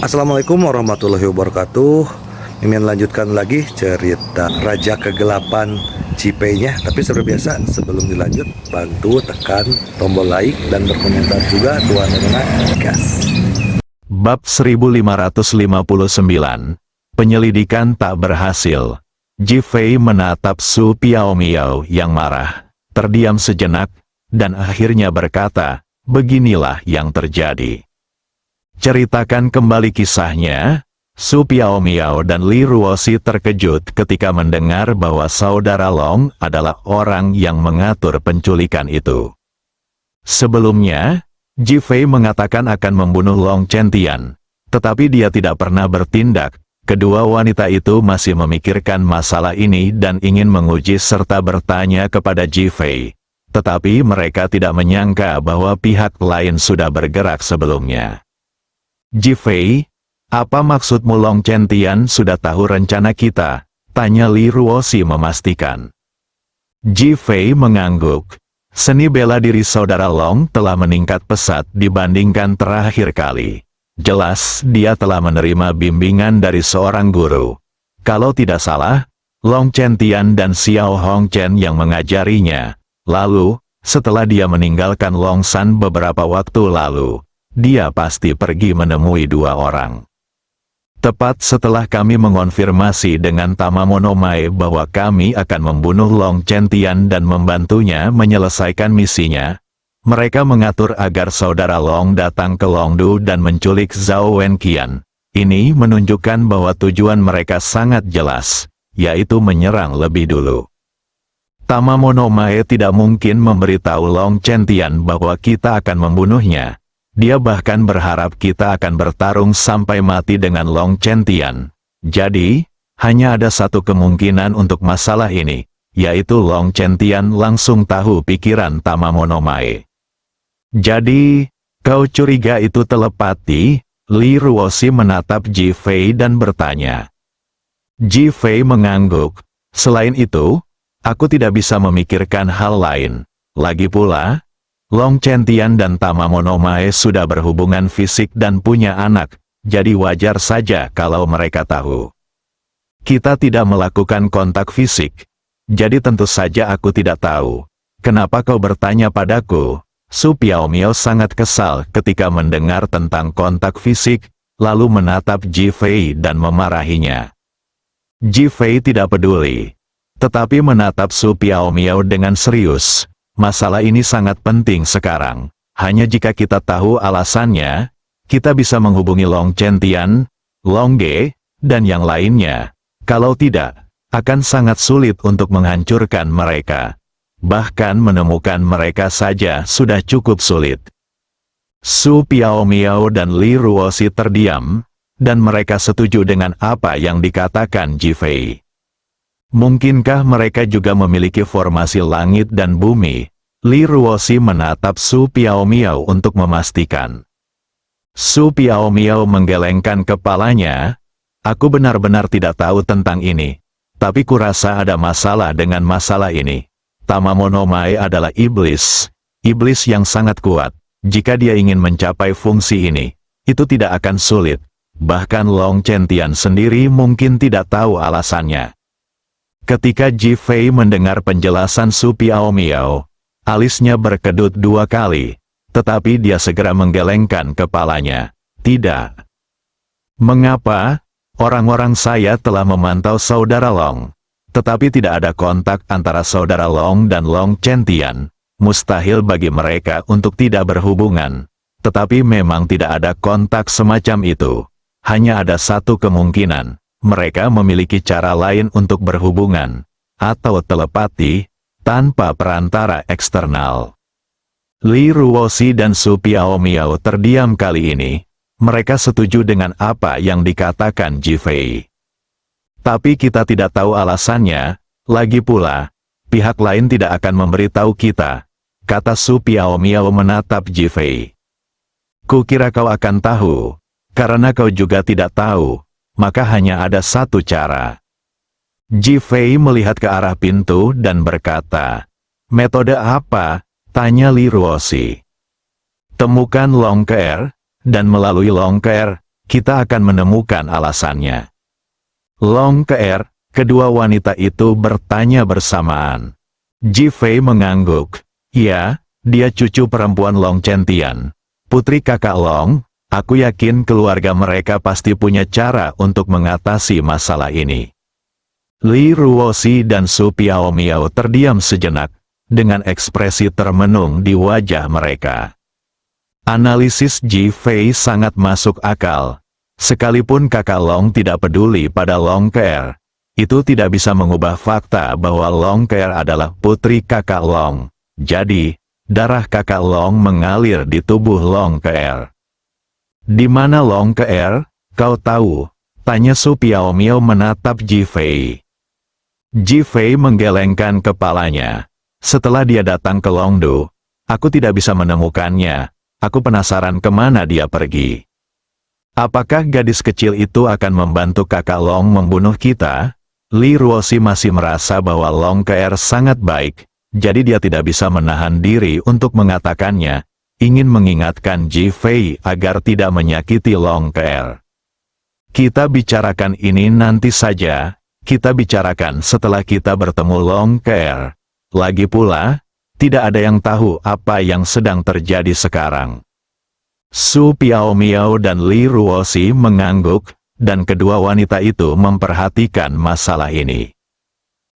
Assalamualaikum warahmatullahi wabarakatuh. Mimin lanjutkan lagi cerita Raja Kegelapan Cipei-nya. Tapi seperti biasa, sebelum dilanjut, bantu tekan tombol like dan berkomentar juga Tuan Rena gas. Bab 1559. Penyelidikan tak berhasil. Ji Fei menatap Su Piaomiao yang marah, terdiam sejenak, dan akhirnya berkata, "Beginilah yang terjadi." Ceritakan kembali kisahnya. Su Piaomiao dan Li Ruoxi terkejut ketika mendengar bahwa saudara Long adalah orang yang mengatur penculikan itu. Sebelumnya, Ji Fei mengatakan akan membunuh Long Chentian, tetapi dia tidak pernah bertindak. Kedua wanita itu masih memikirkan masalah ini dan ingin menguji serta bertanya kepada Ji Fei. Tetapi mereka tidak menyangka bahwa pihak lain sudah bergerak sebelumnya. Ji Fei, apa maksudmu? Long Chentian sudah tahu rencana kita, tanya Li Ruoxi memastikan. Ji Fei mengangguk. Seni bela diri saudara Long telah meningkat pesat dibandingkan terakhir kali. Jelas, dia telah menerima bimbingan dari seorang guru. Kalau tidak salah, Long Chentian dan Xiao Hongchen yang mengajarinya. Lalu, setelah dia meninggalkan Long San beberapa waktu lalu, dia pasti pergi menemui dua orang. Tepat setelah kami mengonfirmasi dengan Tamamonomai bahwa kami akan membunuh Long Chentian dan membantunya menyelesaikan misinya, mereka mengatur agar saudara Long datang ke Longdu dan menculik Zhao Wenqian. Ini menunjukkan bahwa tujuan mereka sangat jelas, yaitu menyerang lebih dulu. Tamamonomai tidak mungkin memberitahu Long Chentian bahwa kita akan membunuhnya. Dia bahkan berharap kita akan bertarung sampai mati dengan Long Chentian. Jadi, hanya ada satu kemungkinan untuk masalah ini, yaitu Long Chentian langsung tahu pikiran Tamamonomai. Jadi, kau curiga itu telepati? Li Ruoxi menatap Ji Fei dan bertanya. Ji Fei mengangguk. Selain itu, aku tidak bisa memikirkan hal lain. Lagi pula, Long Chentian dan Tamamonomai sudah berhubungan fisik dan punya anak, jadi wajar saja kalau mereka tahu. Kita tidak melakukan kontak fisik, jadi tentu saja aku tidak tahu. Kenapa kau bertanya padaku? Su Piaomiao sangat kesal ketika mendengar tentang kontak fisik, lalu menatap Ji Fei dan memarahinya. Ji Fei tidak peduli, tetapi menatap Su Piaomiao dengan serius. Masalah ini sangat penting sekarang. Hanya jika kita tahu alasannya, kita bisa menghubungi Long Chentian, Long Ge, dan yang lainnya. Kalau tidak, akan sangat sulit untuk menghancurkan mereka. Bahkan menemukan mereka saja sudah cukup sulit. Su Piaomiao dan Li Ruoxi terdiam, dan mereka setuju dengan apa yang dikatakan Ji Fei. Mungkinkah mereka juga memiliki formasi langit dan bumi? Li Ruoxi menatap Su Piaomiao untuk memastikan. Su Piaomiao menggelengkan kepalanya. Aku benar-benar tidak tahu tentang ini. Tapi kurasa ada masalah dengan masalah ini. Tamamonomai adalah iblis. Iblis yang sangat kuat. Jika dia ingin mencapai fungsi ini, itu tidak akan sulit. Bahkan Long Chentian sendiri mungkin tidak tahu alasannya. Ketika Ji Fei mendengar penjelasan Su Piaomiao, alisnya berkedut dua kali, tetapi dia segera menggelengkan kepalanya. Tidak. Mengapa? Orang-orang saya telah memantau saudara Long, tetapi tidak ada kontak antara saudara Long dan Long Chentian. Mustahil bagi mereka untuk tidak berhubungan. Tetapi memang tidak ada kontak semacam itu. Hanya ada satu kemungkinan. Mereka memiliki cara lain untuk berhubungan, atau telepati, tanpa perantara eksternal. Li Ruoxi dan Su Piaomiao terdiam kali ini. Mereka setuju dengan apa yang dikatakan Ji Fei. Tapi kita tidak tahu alasannya, lagi pula, pihak lain tidak akan memberitahu kita, kata Su Piaomiao menatap Ji Fei. Kukira kau akan tahu, karena kau juga tidak tahu. Maka hanya ada satu cara. Ji Fei melihat ke arah pintu dan berkata, "Metode apa?" tanya Li Ruoxi. "Temukan Long Keer, dan melalui Long Keer, kita akan menemukan alasannya. Long Keer, kedua wanita itu bertanya bersamaan. Ji Fei mengangguk. Ya, dia cucu perempuan Long Chentian. Putri kakak Long, aku yakin keluarga mereka pasti punya cara untuk mengatasi masalah ini. Li Ruoxi dan Su Piaomiao terdiam sejenak, dengan ekspresi termenung di wajah mereka. Analisis Ji Fei sangat masuk akal. Sekalipun kakak Long tidak peduli pada Long Keer, itu tidak bisa mengubah fakta bahwa Long Keer adalah putri kakak Long. Jadi, darah kakak Long mengalir di tubuh Long Keer. Di mana Long Keer, kau tahu? Tanya Su Piaomiao menatap Ji Fei. Ji Fei menggelengkan kepalanya. Setelah dia datang ke Longdu, aku tidak bisa menemukannya. Aku penasaran kemana dia pergi. Apakah gadis kecil itu akan membantu kakak Long membunuh kita? Li Ruoxi masih merasa bahwa Long Keer sangat baik, jadi dia tidak bisa menahan diri untuk mengatakannya, ingin mengingatkan Ji Fei agar tidak menyakiti Long Keer. Kita bicarakan ini nanti saja, kita bicarakan setelah kita bertemu Long Keer. Lagi pula, tidak ada yang tahu apa yang sedang terjadi sekarang. Su Piaomiao dan Li Ruoxi mengangguk, dan kedua wanita itu memperhatikan masalah ini.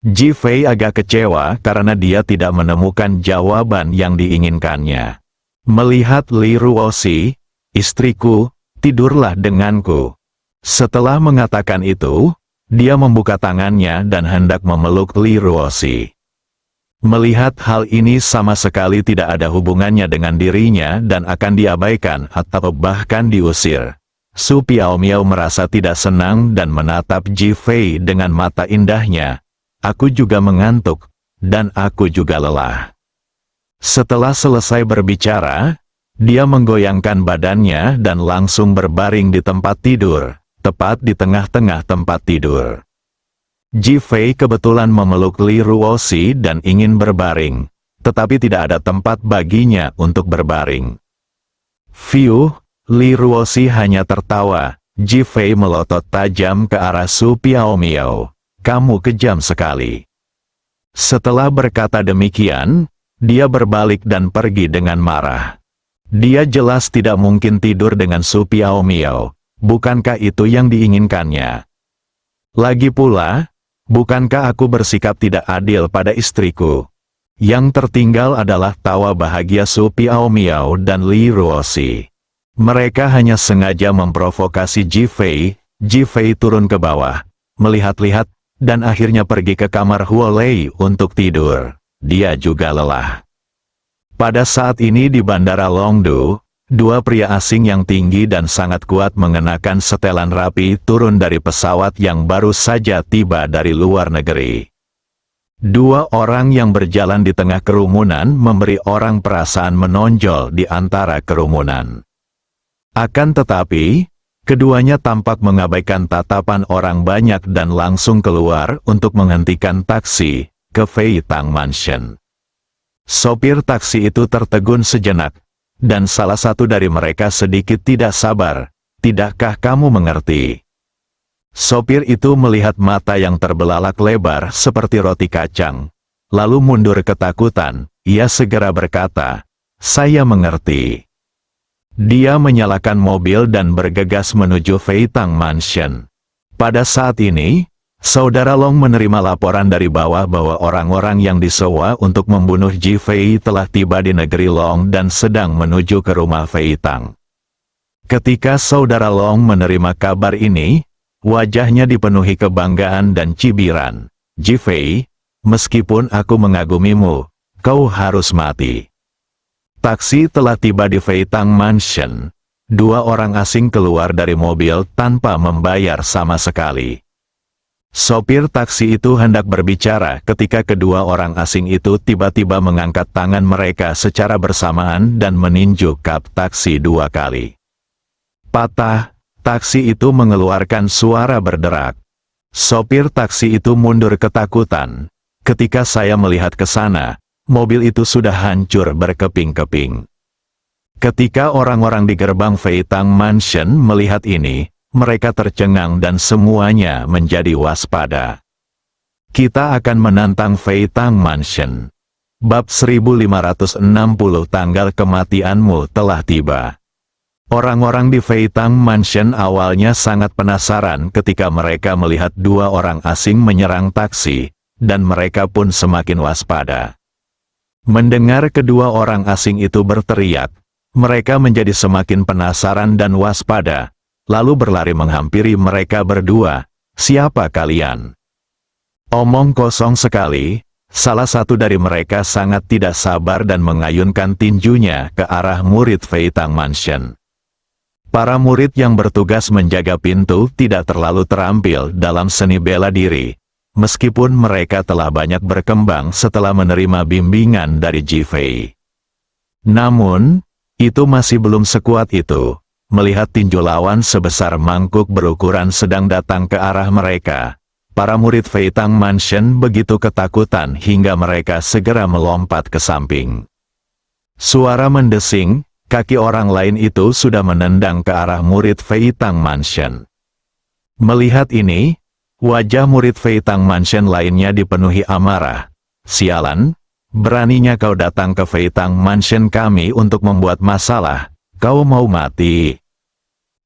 Ji Fei agak kecewa karena dia tidak menemukan jawaban yang diinginkannya. Melihat Li Ruoxi, istriku, tidurlah denganku. Setelah mengatakan itu, dia membuka tangannya dan hendak memeluk Li Ruoxi. Melihat hal ini sama sekali tidak ada hubungannya dengan dirinya dan akan diabaikan atau bahkan diusir. Su Piaomiao merasa tidak senang dan menatap Ji Fei dengan mata indahnya. Aku juga mengantuk, dan aku juga lelah. Setelah selesai berbicara, dia menggoyangkan badannya dan langsung berbaring di tempat tidur, tepat di tengah-tengah tempat tidur. Ji Fei kebetulan memeluk Li Ruoxi dan ingin berbaring, tetapi tidak ada tempat baginya untuk berbaring. Fiuh, Li Ruoxi hanya tertawa. Ji Fei melotot tajam ke arah Su Piaomiao. Kamu kejam sekali. Setelah berkata demikian, dia berbalik dan pergi dengan marah. Dia jelas tidak mungkin tidur dengan Su Piaomiao. Bukankah itu yang diinginkannya? Lagi pula, bukankah aku bersikap tidak adil pada istriku? Yang tertinggal adalah tawa bahagia Su Piaomiao dan Li Ruoxi. Mereka hanya sengaja memprovokasi Ji Fei. Ji Fei turun ke bawah, melihat-lihat, dan akhirnya pergi ke kamar Huo Lei untuk tidur. Dia juga lelah. Pada saat ini di Bandara Longdu, dua pria asing yang tinggi dan sangat kuat mengenakan setelan rapi turun dari pesawat yang baru saja tiba dari luar negeri. Dua orang yang berjalan di tengah kerumunan memberi orang perasaan menonjol di antara kerumunan. Akan tetapi, keduanya tampak mengabaikan tatapan orang banyak dan langsung keluar untuk menghentikan taksi ke Fei Tang Mansion. Sopir taksi itu tertegun sejenak, dan salah satu dari mereka sedikit tidak sabar. Tidakkah kamu mengerti? Sopir itu melihat mata yang terbelalak lebar seperti roti kacang, lalu mundur ketakutan. Ia segera berkata, saya mengerti. Dia menyalakan mobil dan bergegas menuju Fei Tang Mansion. Pada saat ini, Saudara Long menerima laporan dari bawah bahwa orang-orang yang disewa untuk membunuh Ji Fei telah tiba di negeri Long dan sedang menuju ke rumah Fei Tang. Ketika Saudara Long menerima kabar ini, wajahnya dipenuhi kebanggaan dan cibiran. Ji Fei, meskipun aku mengagumimu, kau harus mati. Taksi telah tiba di Fei Tang Mansion. Dua orang asing keluar dari mobil tanpa membayar sama sekali. Sopir taksi itu hendak berbicara ketika kedua orang asing itu tiba-tiba mengangkat tangan mereka secara bersamaan dan meninju kap taksi dua kali. Patah, taksi itu mengeluarkan suara berderak. Sopir taksi itu mundur ketakutan. Ketika saya melihat ke sana, mobil itu sudah hancur berkeping-keping. Ketika orang-orang di gerbang Fei Tang Mansion melihat ini, mereka tercengang dan semuanya menjadi waspada. Kita akan menantang Fei Tang Mansion. Bab 1560 tanggal kematianmu telah tiba. Orang-orang di Fei Tang Mansion awalnya sangat penasaran ketika mereka melihat dua orang asing menyerang taksi, dan mereka pun semakin waspada. Mendengar kedua orang asing itu berteriak, mereka menjadi semakin penasaran dan waspada, lalu berlari menghampiri mereka berdua. "Siapa kalian?" Omong kosong sekali. Salah satu dari mereka sangat tidak sabar dan mengayunkan tinjunya ke arah murid Fei Tang Mansion. Para murid yang bertugas menjaga pintu tidak terlalu terampil dalam seni bela diri, meskipun mereka telah banyak berkembang setelah menerima bimbingan dari Ji Fei. Namun, itu masih belum sekuat itu. Melihat tinju lawan sebesar mangkuk berukuran sedang datang ke arah mereka, para murid Fei Tang Mansion begitu ketakutan hingga mereka segera melompat ke samping. Suara mendesing, kaki orang lain itu sudah menendang ke arah murid Fei Tang Mansion. Melihat ini, wajah murid Fei Tang Mansion lainnya dipenuhi amarah. "Sialan, beraninya kau datang ke Fei Tang Mansion kami untuk membuat masalah, kau mau mati."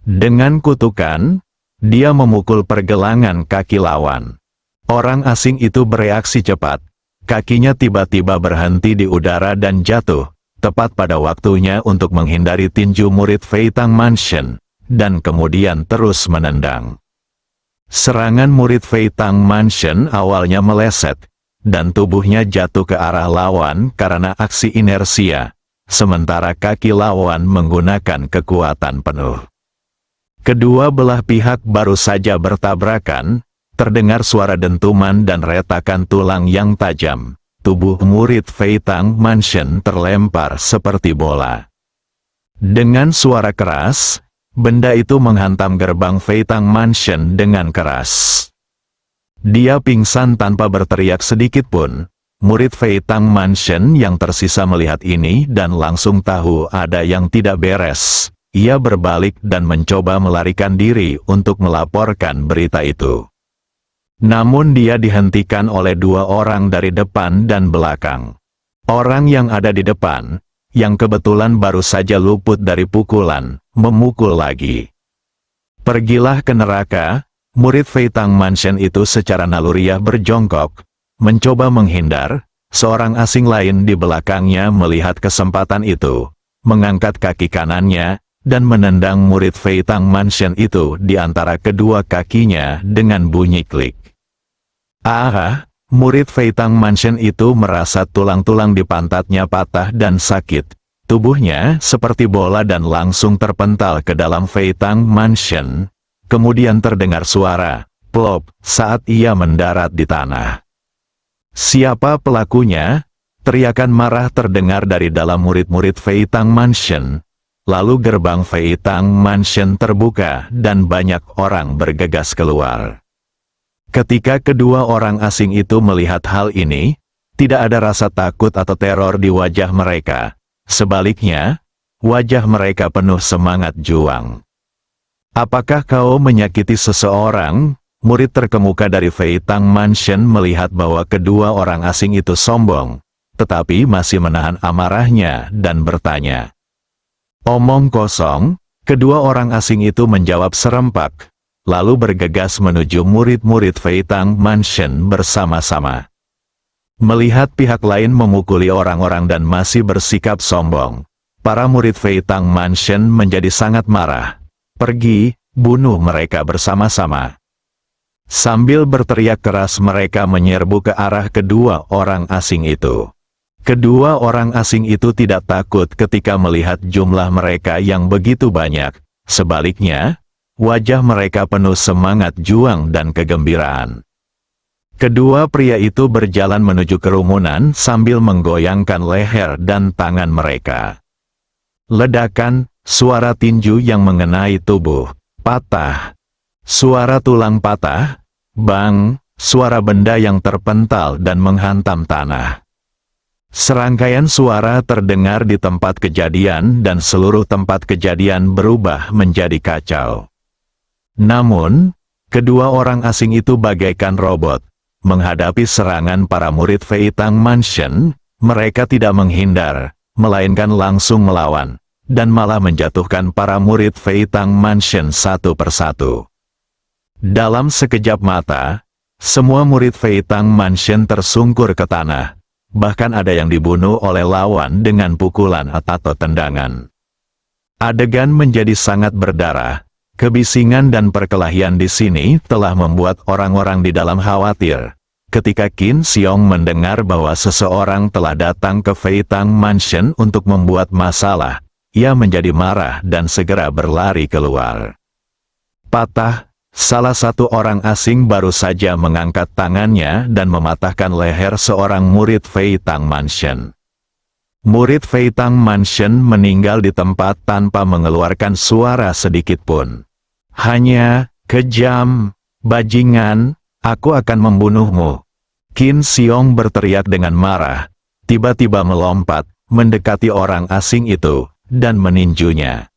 Dengan kutukan, dia memukul pergelangan kaki lawan. Orang asing itu bereaksi cepat. Kakinya tiba-tiba berhenti di udara dan jatuh, tepat pada waktunya untuk menghindari tinju murid Fei Tang Mansion, dan kemudian terus menendang. Serangan murid Fei Tang Mansion awalnya meleset, dan tubuhnya jatuh ke arah lawan karena aksi inersia, sementara kaki lawan menggunakan kekuatan penuh. Kedua belah pihak baru saja bertabrakan, terdengar suara dentuman dan retakan tulang yang tajam. Tubuh murid Fei Tang Mansion terlempar seperti bola. Dengan suara keras, benda itu menghantam gerbang Fei Tang Mansion dengan keras. Dia pingsan tanpa berteriak sedikit pun. Murid Fei Tang Mansion yang tersisa melihat ini dan langsung tahu ada yang tidak beres. Ia berbalik dan mencoba melarikan diri untuk melaporkan berita itu. Namun dia dihentikan oleh dua orang dari depan dan belakang. Orang yang ada di depan, yang kebetulan baru saja luput dari pukulan, memukul lagi. "Pergilah ke neraka." Murid Fei Tang Mansion itu secara naluriah berjongkok, mencoba menghindar. Seorang asing lain di belakangnya melihat kesempatan itu, mengangkat kaki kanannya, dan menendang murid Fei Tang Mansion itu di antara kedua kakinya dengan bunyi klik. Murid Fei Tang Mansion itu merasa tulang-tulang di pantatnya patah dan sakit. Tubuhnya seperti bola dan langsung terpental ke dalam Fei Tang Mansion. Kemudian terdengar suara plop saat ia mendarat di tanah. "Siapa pelakunya?" Teriakan marah terdengar dari dalam murid-murid Fei Tang Mansion. Lalu gerbang Fei Tang Mansion terbuka dan banyak orang bergegas keluar. Ketika kedua orang asing itu melihat hal ini, tidak ada rasa takut atau teror di wajah mereka. Sebaliknya, wajah mereka penuh semangat juang. "Apakah kau menyakiti seseorang?" Murid terkemuka dari Fei Tang Mansion melihat bahwa kedua orang asing itu sombong, tetapi masih menahan amarahnya dan bertanya. "Omong kosong." Kedua orang asing itu menjawab serempak, lalu bergegas menuju murid-murid Fei Tang Mansion bersama-sama. Melihat pihak lain memukuli orang-orang dan masih bersikap sombong, para murid Fei Tang Mansion menjadi sangat marah. "Pergi, bunuh mereka bersama-sama." Sambil berteriak keras mereka menyerbu ke arah kedua orang asing itu. Kedua orang asing itu tidak takut ketika melihat jumlah mereka yang begitu banyak. Sebaliknya, wajah mereka penuh semangat juang dan kegembiraan. Kedua pria itu berjalan menuju kerumunan sambil menggoyangkan leher dan tangan mereka. Ledakan, suara tinju yang mengenai tubuh, patah. Suara tulang patah, bang, suara benda yang terpental dan menghantam tanah. Serangkaian suara terdengar di tempat kejadian dan seluruh tempat kejadian berubah menjadi kacau. Namun, kedua orang asing itu bagaikan robot. Menghadapi serangan para murid Fei Tang Mansion, mereka tidak menghindar, melainkan langsung melawan, dan malah menjatuhkan para murid Fei Tang Mansion satu persatu. Dalam sekejap mata, semua murid Fei Tang Mansion tersungkur ke tanah. Bahkan ada yang dibunuh oleh lawan dengan pukulan atau tendangan. Adegan menjadi sangat berdarah. Kebisingan dan perkelahian di sini telah membuat orang-orang di dalam khawatir. Ketika Qin Xiong mendengar bahwa seseorang telah datang ke Fei Tang Mansion untuk membuat masalah, ia menjadi marah dan segera berlari keluar. Patah. Salah satu orang asing baru saja mengangkat tangannya dan mematahkan leher seorang murid Fei Tang Mansion. Murid Fei Tang Mansion meninggal di tempat tanpa mengeluarkan suara sedikit pun. Hanya, kejam, bajingan, aku akan membunuhmu. Qin Xiong berteriak dengan marah, tiba-tiba melompat, mendekati orang asing itu, dan meninjunya.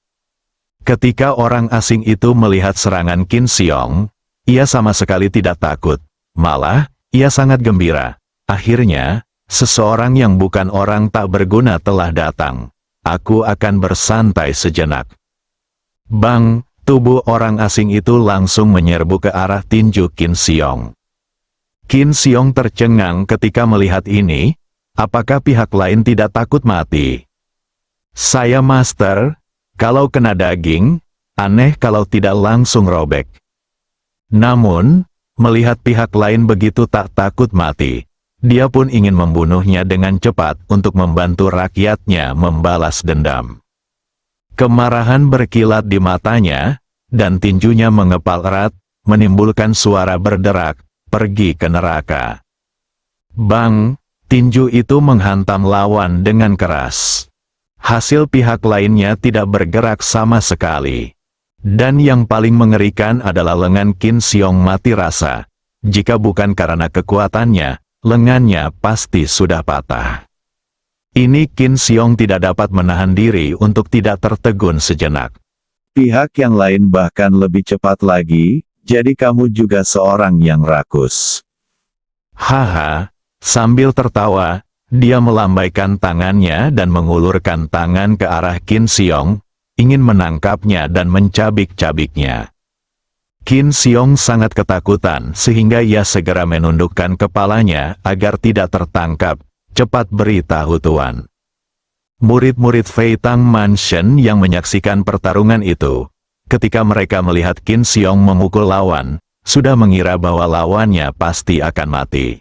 Ketika orang asing itu melihat serangan Qin Xiong, ia sama sekali tidak takut. Malah, ia sangat gembira. Akhirnya, seseorang yang bukan orang tak berguna telah datang. Aku akan bersantai sejenak. Bang, tubuh orang asing itu langsung menyerbu ke arah tinju Qin Xiong. Qin Xiong tercengang ketika melihat ini. Apakah pihak lain tidak takut mati? Saya master. Kalau kena daging, aneh kalau tidak langsung robek. Namun, melihat pihak lain begitu tak takut mati, dia pun ingin membunuhnya dengan cepat untuk membantu rakyatnya membalas dendam. Kemarahan berkilat di matanya, dan tinjunya mengepal erat, menimbulkan suara berderak, pergi ke neraka. Bang, tinju itu menghantam lawan dengan keras. Hasil pihak lainnya tidak bergerak sama sekali. Dan yang paling mengerikan adalah lengan Qin Xiong mati rasa. Jika bukan karena kekuatannya, lengannya pasti sudah patah. Ini Qin Xiong tidak dapat menahan diri untuk tidak tertegun sejenak. Pihak yang lain bahkan lebih cepat lagi, jadi kamu juga seorang yang rakus. Haha, sambil tertawa, dia melambaikan tangannya dan mengulurkan tangan ke arah Qin Xiong, ingin menangkapnya dan mencabik-cabiknya. Qin Xiong sangat ketakutan sehingga ia segera menundukkan kepalanya agar tidak tertangkap. Cepat beritahu tuan. Murid-murid Fei Tang Mansion yang menyaksikan pertarungan itu, ketika mereka melihat Qin Xiong memukul lawan, sudah mengira bahwa lawannya pasti akan mati.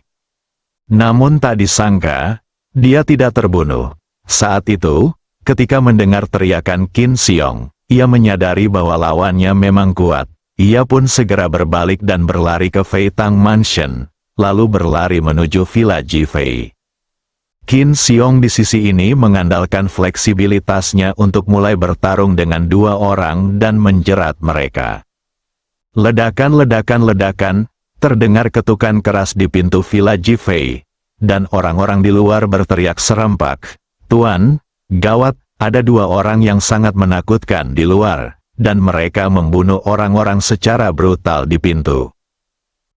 Namun tak disangka, dia tidak terbunuh. Saat itu, ketika mendengar teriakan Qin Xiong, ia menyadari bahwa lawannya memang kuat. Ia pun segera berbalik dan berlari ke Fei Tang Mansion, lalu berlari menuju Villa Jifei. Qin Xiong di sisi ini mengandalkan fleksibilitasnya untuk mulai bertarung dengan dua orang dan menjerat mereka. Ledakan, terdengar ketukan keras di pintu Villa Jifei, dan orang-orang di luar berteriak serempak, "Tuan, gawat, ada dua orang yang sangat menakutkan di luar, dan mereka membunuh orang-orang secara brutal di pintu."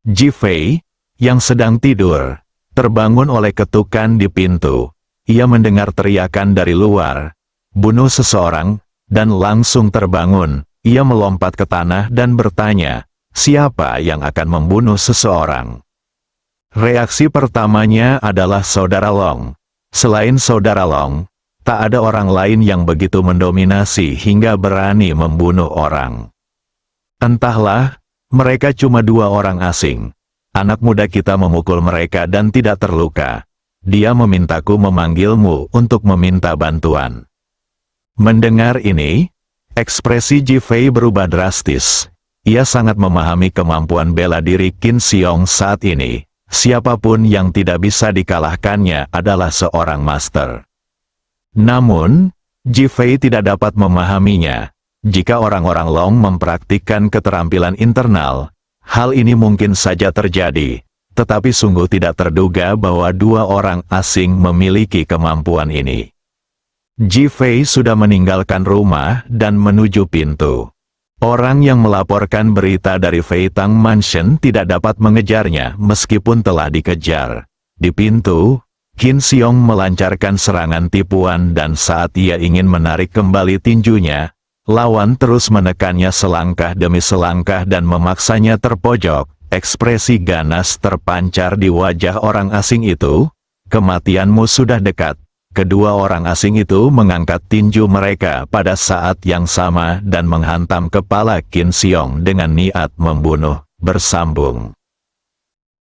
Jifei, yang sedang tidur, terbangun oleh ketukan di pintu. Ia mendengar teriakan dari luar, "Bunuh seseorang," dan langsung terbangun. Ia melompat ke tanah dan bertanya, "Siapa yang akan membunuh seseorang?" Reaksi pertamanya adalah Saudara Long. Selain Saudara Long, tak ada orang lain yang begitu mendominasi hingga berani membunuh orang. Entahlah, mereka cuma dua orang asing. Anak muda kita memukul mereka dan tidak terluka. Dia memintaku memanggilmu untuk meminta bantuan. Mendengar ini, ekspresi Jifei berubah drastis. Ia sangat memahami kemampuan bela diri Qin Xiong saat ini. Siapapun yang tidak bisa dikalahkannya adalah seorang master. Namun, Jifei tidak dapat memahaminya. Jika orang-orang Long mempraktikkan keterampilan internal, hal ini mungkin saja terjadi, tetapi sungguh tidak terduga bahwa dua orang asing memiliki kemampuan ini. Ji Fei sudah meninggalkan rumah dan menuju pintu. Orang yang melaporkan berita dari Fei Tang Mansion tidak dapat mengejarnya meskipun telah dikejar. Di pintu, Qin Xiong melancarkan serangan tipuan dan saat ia ingin menarik kembali tinjunya, lawan terus menekannya selangkah demi selangkah dan memaksanya terpojok. Ekspresi ganas terpancar di wajah orang asing itu. Kematianmu sudah dekat. Kedua orang asing itu mengangkat tinju mereka pada saat yang sama dan menghantam kepala Qin Xiong dengan niat membunuh. Bersambung.